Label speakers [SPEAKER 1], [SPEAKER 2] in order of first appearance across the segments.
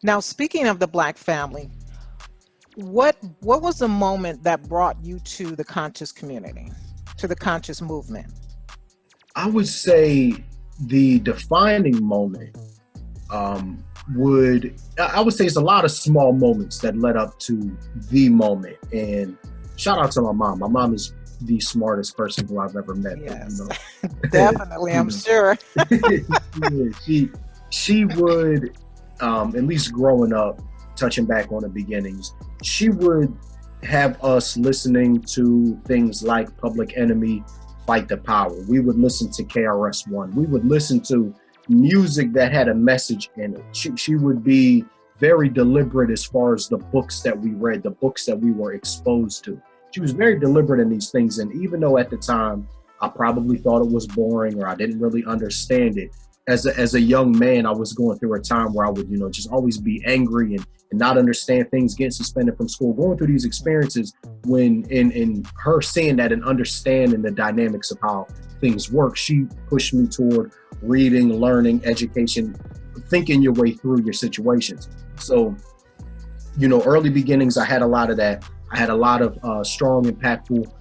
[SPEAKER 1] Now, speaking of the Black family, what was the moment that brought you to the conscious community, to the conscious movement?
[SPEAKER 2] I would say the defining moment um, I would say it's a lot of small moments that led up to the moment. And shout out to my mom. My mom is the smartest person who I've ever met.
[SPEAKER 1] Yes,
[SPEAKER 2] You
[SPEAKER 1] definitely, I'm
[SPEAKER 2] know,
[SPEAKER 1] sure.
[SPEAKER 2] she she would at least growing up, touching back on the beginnings, she would have us listening to things like Public Enemy, Fight the Power. We would listen to KRS-One. We would listen to music that had a message in it. She would be very deliberate as far as the books that we read, the books that we were exposed to. She was very deliberate in these things. And even though at the time I probably thought it was boring or I didn't really understand it, as a young man, I was going through a time where I would, just always be angry and not understand things, getting suspended from school, going through these experiences when in her seeing that and understanding the dynamics of how things work, she pushed me toward reading, learning, education, thinking your way through your situations. So, early beginnings, I had a lot of that. I had a lot of strong, impactful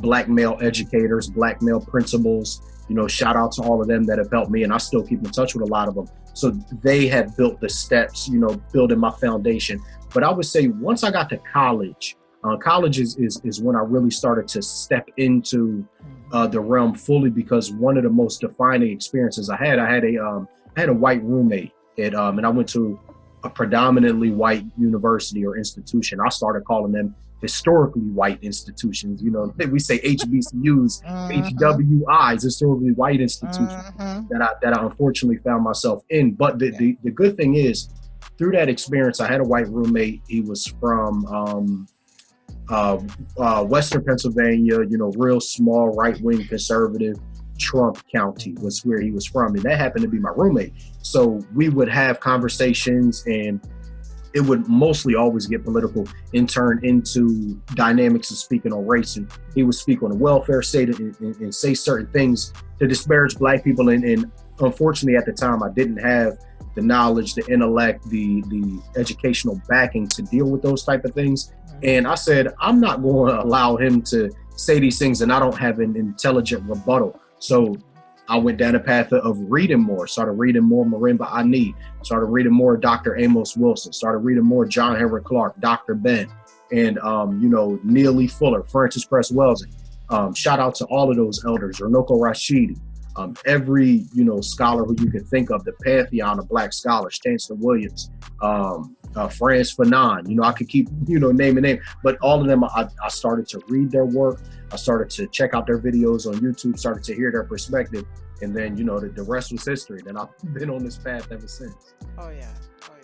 [SPEAKER 2] Black male educators, Black male principals. Shout out to all of them that have helped me, and I still keep in touch with a lot of them. So they have built the steps, building my foundation. But I would say once I got to college, college is when I really started to step into the realm fully, because one of the most defining experiences I had a white roommate and I went to a predominantly white university or institution. I started calling them historically white institutions. We say HBCUs, HWIs, historically white institutions that I unfortunately found myself in. But the good thing is, through that experience, I had a white roommate. He was from Western Pennsylvania, real small right-wing conservative. Trump County was where he was from, and that happened to be my roommate. So we would have conversations, and it would mostly always get political and turn into dynamics of speaking on race. And he would speak on the welfare state and say certain things to disparage Black people. And unfortunately, at the time, I didn't have the knowledge, the intellect, the educational backing to deal with those type of things. And I said, I'm not going to allow him to say these things and I don't have an intelligent rebuttal. So I went down a path of reading more, started reading more Marimba Ani, started reading more Dr. Amos Wilson, started reading more John Henrik Clarke, Dr. Ben, and, Neely Fuller, Francis Cress Welsing. Shout out to all of those elders, Runoko Rashidi, every, scholar who you can think of, the pantheon of Black scholars, Chancellor Williams, Franz Fanon, I could keep, name and name, but all of them, I started to read their work. I started to check out their videos on YouTube, started to hear their perspective. And then, the rest was history. Then I've been on this path ever since.
[SPEAKER 1] Oh yeah. Oh